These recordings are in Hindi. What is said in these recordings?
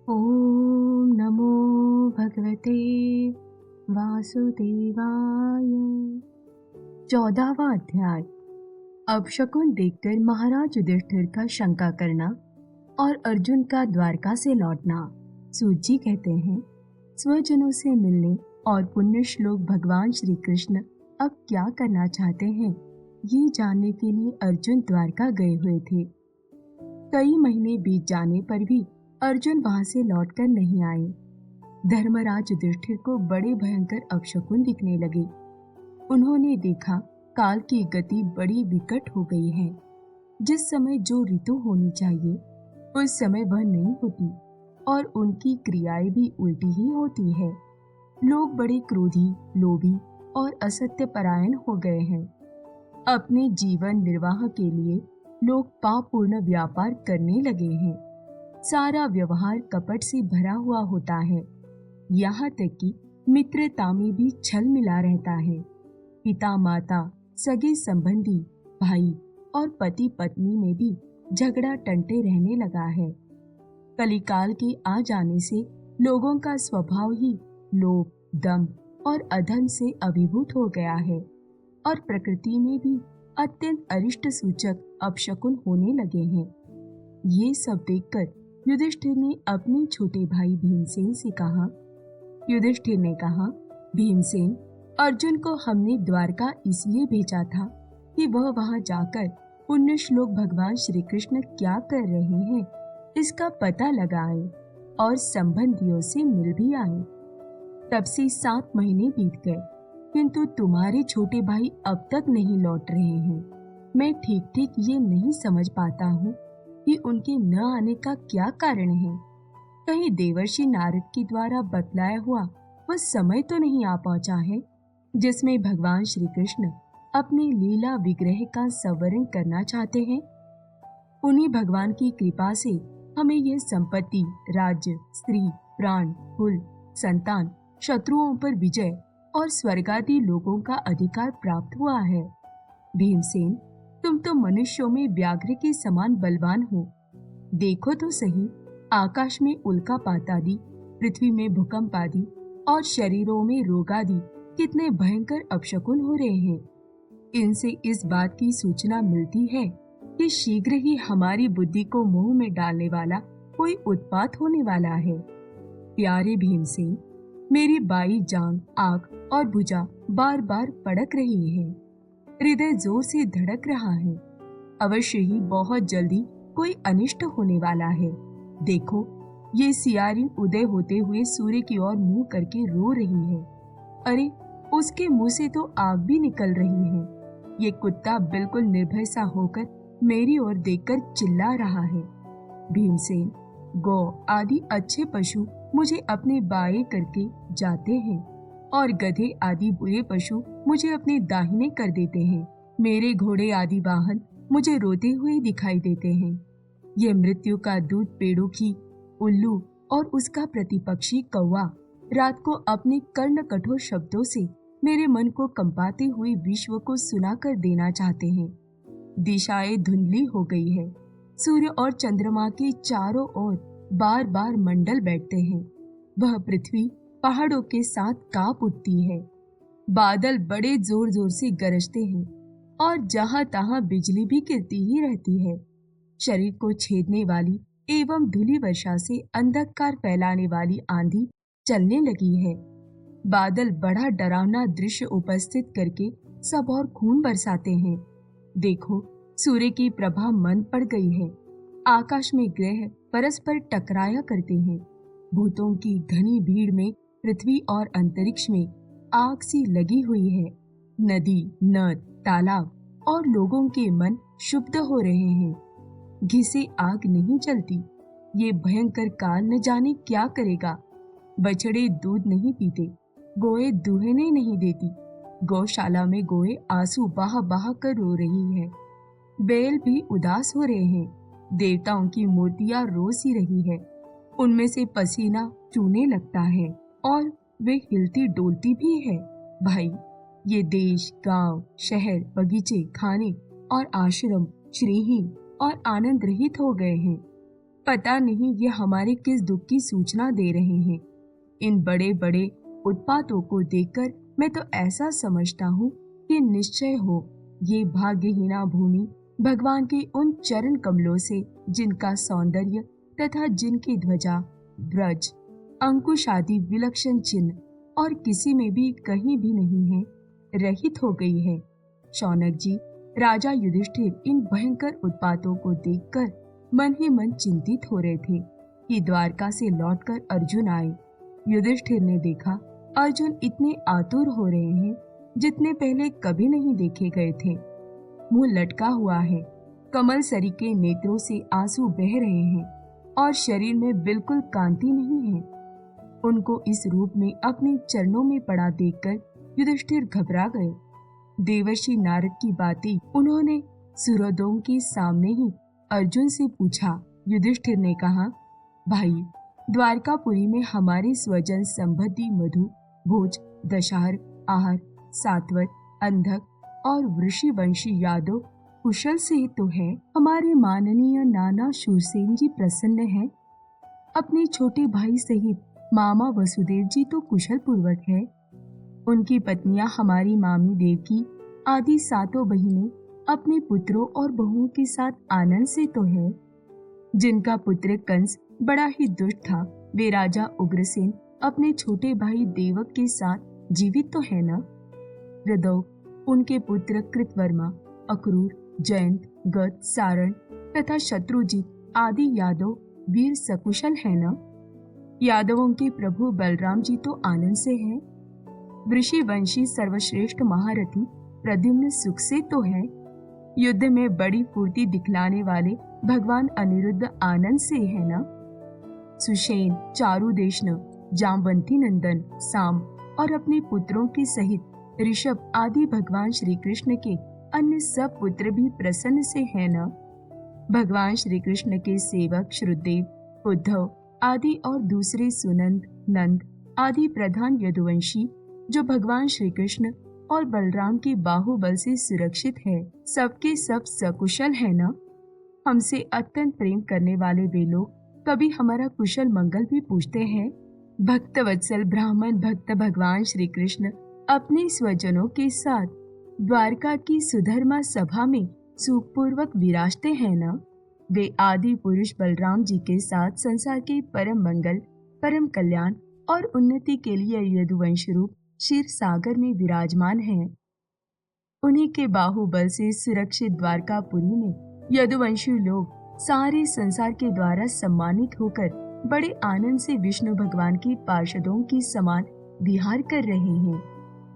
ओम नमो भगवते वासुदेवाय। 14वां अध्याय। अपशकुन देखकर महाराज युधिष्ठिर का शंका करना और अर्जुन का द्वारका से लौटना। सूत जी कहते हैं, स्वजनों से मिलने और पुण्य श्लोक भगवान श्री कृष्ण अब क्या करना चाहते हैं, ये जानने के लिए अर्जुन द्वारका गए हुए थे। कई महीने बीत जाने पर भी अर्जुन वहां से लौटकर नहीं आए। धर्मराज युधिष्ठिर को बड़े भयंकर अपशकुन दिखने लगे। उन्होंने देखा काल की गति बड़ी विकट हो गई है। जिस समय जो ऋतु होनी चाहिए उस समय वह नहीं होती और उनकी क्रियाएं भी उल्टी ही होती है। लोग बड़े क्रोधी, लोभी और असत्य परायण हो गए हैं। अपने जीवन निर्वाह के लिए लोग पापपूर्ण व्यापार करने लगे हैं। सारा व्यवहार कपट से भरा हुआ होता है। यहाँ तक कि मित्रता में भी छल मिला रहता है। पिता माता, सगे संबंधी, भाई और पति पत्नी में भी झगड़ा टंटे रहने लगा है। कलिकाल के आ जाने से लोगों का स्वभाव ही लोभ, दंभ और अधर्म से अभिभूत हो गया है और प्रकृति में भी अत्यंत अरिष्ट सूचक अपशकुन होने लगे हैं। ये सब देखकर युधिष्ठिर ने अपने छोटे भाई भीमसेन से कहा। युधिष्ठिर ने कहा, भीमसेन, अर्जुन को हमने द्वारका इसलिए भेजा था कि वह वहां जाकर पुण्य श्लोक भगवान श्री कृष्ण क्या कर रहे हैं इसका पता लगाए और संबंधियों से मिल भी आए। तब से 7 महीने बीत गए, किंतु तुम्हारे छोटे भाई अब तक नहीं लौट रहे हैं। मैं ठीक ठीक ये नहीं समझ पाता हूँ कि उनके न आने का क्या कारण है। कहीं देवर्षि नारद के द्वारा बतलाया हुआ वह समय तो नहीं आ पहुंचा है जिसमें भगवान श्री कृष्ण अपने लीला विग्रह का संवरण करना चाहते हैं। उन्हीं भगवान की कृपा से हमें यह संपत्ति, राज्य, स्त्री, प्राण, कुल, संतान, शत्रुओं पर विजय और स्वर्गादि लोगों का अधिकार प्राप्त हुआ है। भीमसेन, तुम तो मनुष्यों में व्याघ्र के समान बलवान हो। देखो तो सही, आकाश में उल्कापात आदि, पृथ्वी में भूकंप आदि और शरीरों में रोग आदि कितने भयंकर अपशकुन हो रहे हैं। इनसे इस बात की सूचना मिलती है कि शीघ्र ही हमारी बुद्धि को मोह में डालने वाला कोई उत्पात होने वाला है। प्यारे भीमसेन, मेरी बाई जांग, आंख और भुजा बार बार पड़क रही है। हृदय जोर से धड़क रहा है। अवश्य ही बहुत जल्दी कोई अनिष्ट होने वाला है। देखो, ये सियारिन उदय होते हुए सूर्य की ओर मुंह करके रो रही है। अरे, उसके मुंह से तो आग भी निकल रही है। ये कुत्ता बिल्कुल निर्भय सा होकर मेरी ओर देखकर चिल्ला रहा है। भीमसेन, गौ आदि अच्छे पशु मुझे अपने बाएं करके जाते हैं और गधे आदि बुरे पशु मुझे अपने दाहिने कर देते हैं। मेरे घोड़े आदि वाहन मुझे रोते हुए दिखाई देते हैं। ये मृत्यु का दूत पेड़ों की उल्लू और उसका प्रतिपक्षी कौवा रात को अपने कर्ण कठोर शब्दों से मेरे मन को कंपाते हुए विश्व को सुनाकर देना चाहते हैं। दिशाएं धुंधली हो गई है। सूर्य और चंद्रमा के चारों ओर बार बार मंडल बैठते हैं। वह पृथ्वी पहाड़ों के साथ कांप उठती है। बादल बड़े जोर जोर से गरजते हैं और जहां तहां बिजली भी गिरती ही रहती है। शरीर को छेदने वाली एवं धूली वर्षा से अंधकार फैलाने वाली आंधी चलने लगी है। बादल बड़ा डरावना दृश्य उपस्थित करके सब और खून बरसाते हैं। देखो, सूर्य की प्रभा मंद पड़ गई है। आकाश में ग्रह परस्पर टकराया करते हैं। भूतों की घनी भीड़ में पृथ्वी और अंतरिक्ष में आग सी लगी हुई है। नदी, नद, तालाब और लोगों के मन शुद्ध हो रहे हैं। घिसे आग नहीं जलती। ये भयंकर काल न जाने क्या करेगा। बछड़े दूध नहीं पीते, गोए दूहने नहीं देती। गौशाला में गोए आंसू बहा बहा कर रो रही है। बैल भी उदास हो रहे हैं। देवताओं की मूर्तियां रो सी रही है। उनमें से पसीना चूने लगता है और वे हिलती डोलती भी है। भाई, ये देश, गांव, शहर, बगीचे, खाने और आश्रम श्रीहीन और आनंद रहित हो गए हैं। पता नहीं ये हमारे किस दुख की सूचना दे रहे हैं। इन बड़े बड़े उत्पातों को देखकर मैं तो ऐसा समझता हूँ कि निश्चय हो ये भाग्यहीना भूमि भगवान के उन चरण कमलों से, जिनका सौंदर्य तथा जिनकी ध्वजा, ब्रज, अंकुश आदि विलक्षण चिन्ह और किसी में भी कहीं भी नहीं है, रहित हो गई है। शौनक जी, राजा युधिष्ठिर इन भयंकर उत्पातों को देखकर मन ही मन चिंतित हो रहे थे कि द्वारका से लौटकर अर्जुन आए। युधिष्ठिर ने देखा अर्जुन इतने आतुर हो रहे हैं जितने पहले कभी नहीं देखे गए थे। मुंह लटका हुआ है, कमल सरी के नेत्रों से आंसू बह रहे हैं और शरीर में बिल्कुल कांति नहीं है। उनको इस रूप में अपने चरणों में पड़ा देखकर युधिष्ठिर घबरा गए। देवर्षि नारद की बातें उन्होंने सूर्योदय के सामने ही अर्जुन से पूछा। युधिष्ठिर ने कहा, भाई, द्वारकापुरी में हमारे स्वजन संबंधी मधु, भोज, दशहर, आहर, सात्वत, अंधक और वृषिवंशी यादव कुशल से तो है। हमारे माननीय नाना शूरसेन जी प्रसन्न हैं। अपने छोटे भाई सहित मामा वसुदेव जी तो कुशल पूर्वक है। उनकी पत्नियां हमारी मामी देवकी आदि सातों बहिनें अपने पुत्रों और बहुओं के साथ आनंद से तो है। जिनका पुत्र कंस बड़ा ही दुष्ट था, वे राजा उग्रसेन अपने छोटे भाई देवक के साथ जीवित तो है ना। हृदय उनके पुत्र कृतवर्मा, अक्रूर, जयंत, गद, सारण तथा शत्रुजीत आदि यादव वीर सकुशल है ना। यादवों के प्रभु बलराम जी तो आनंद से है। वृषिवंशी सर्वश्रेष्ठ महारथी प्रद्युम्न सुख से तो है। युद्ध में बड़ी फुर्ती दिखलाने वाले भगवान अनिरुद्ध आनंद से है ना। सुषेण, चारुदेशन, जामवंती नंदन, साम और अपने पुत्रों के सहित ऋषभ आदि भगवान श्री कृष्ण के अन्य सब पुत्र भी प्रसन्न से है ना। भगवान श्री कृष्ण के सेवक श्रुदेव, उद्धव आदि और दूसरे सुनंद, नंद आदि प्रधान यदुवंशी जो भगवान श्री कृष्ण और बलराम के बाहुबल से सुरक्षित है, सबके सब सकुशल है ना। हमसे अत्यंत प्रेम करने वाले वे लोग कभी हमारा कुशल मंगल भी पूछते हैं। भक्तवत्सल ब्राह्मण भक्त भगवान श्री कृष्ण अपने स्वजनों के साथ द्वारका की सुधर्मा सभा में सुखपूर्वक विराजते हैं ना। वे आदि पुरुष बलराम जी के साथ संसार के परम मंगल, परम कल्याण और उन्नति के लिए यदुवंश रूप क्षीर सागर में विराजमान हैं। उन्हीं के बाहुबल से सुरक्षित द्वारकापुरी में यदुवंशी लोग सारे संसार के द्वारा सम्मानित होकर बड़े आनंद से विष्णु भगवान के पार्षदों के समान विहार कर रहे हैं।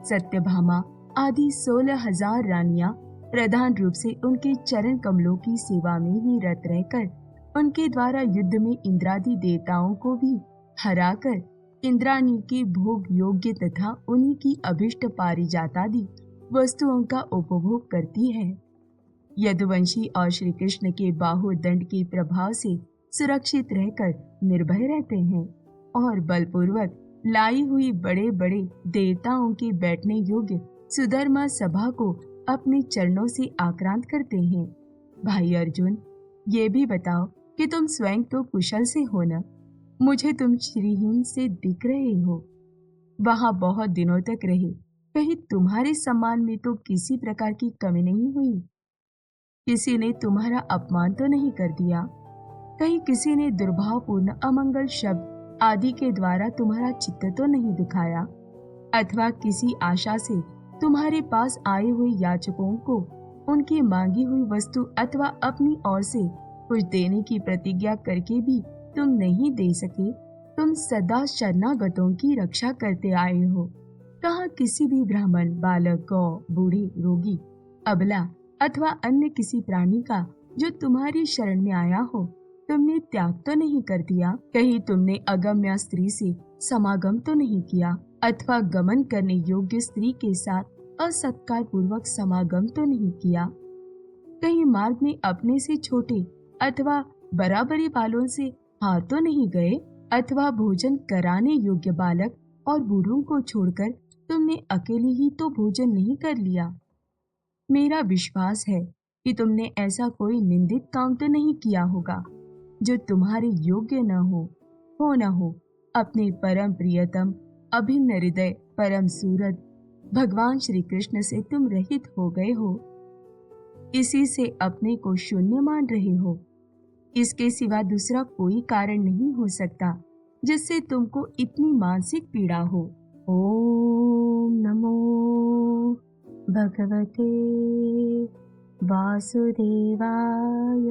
सत्यभामा आदि 16,000 रानियां प्रधान रूप से उनके चरण कमलों की सेवा में ही रत रहकर उनके द्वारा युद्ध में इंद्रादि देवताओं को भी हराकर इंद्राणी के भोग योग्य तथा उन्हीं की अभिष्ट पारिजातादि वस्तुओं का उपभोग करती है। यदुवंशी और श्री कृष्ण के बाहुदंड के प्रभाव से सुरक्षित रहकर निर्भय रहते हैं और बलपूर्वक लाई हुई बड़े बड़े देवताओं के बैठने योग्य सुधर्मा सभा को अपने चरणों से आक्रांत करते हैं। भाई अर्जुन, ये भी बताओ कि तुम स्वयं तो कुशल से हो न। मुझे तुम श्रीहीन से दिख रहे हो। वहां बहुत दिनों तक रहे, कहीं तुम्हारे सम्मान में तो किसी प्रकार की कमी नहीं हुई? किसी ने तुम्हारा अपमान तो नहीं कर दिया? कहीं किसी ने दुर्भावपूर्ण अमंगल शब्द आदि के द्वारा तुम्हारा चित्त तो नहीं दुखाया? अथवा किसी आशा से तुम्हारे पास आए हुए याचकों को उनकी मांगी हुई वस्तु अथवा अपनी ओर से कुछ देने की प्रतिज्ञा करके भी तुम नहीं दे सके? तुम सदा शरणागतों की रक्षा करते आए हो। कहाँ किसी भी ब्राह्मण, बालक, गौ, बूढ़े, रोगी, अबला अथवा अन्य किसी प्राणी का जो तुम्हारी शरण में आया हो तुमने त्याग तो नहीं कर दिया? कहीं तुमने अगम्या स्त्री से समागम तो नहीं किया अथवा गमन करने योग्य स्त्री के साथ असत्कार पूर्वक समागम तो नहीं किया? कहीं मार्ग में अपने से छोटे अथवा बराबरी वालों से हार तो नहीं गए? अथवा भोजन कराने योग्य बालक और बूढ़ों को छोड़कर तुमने अकेले ही तो भोजन नहीं कर लिया? मेरा विश्वास है कि तुमने ऐसा कोई निंदित काम तो नहीं किया होगा। जो तुम्हारे योग्य न हो, अपने परम प्रियतम अभिन्न हृदय परम सूरत भगवान श्री कृष्ण से तुम रहित हो गए हो। इसी से अपने को शून्य मान रहे हो। इसके सिवा दूसरा कोई कारण नहीं हो सकता जिससे तुमको इतनी मानसिक पीड़ा हो। ओम नमो भगवते वासुदेवाय।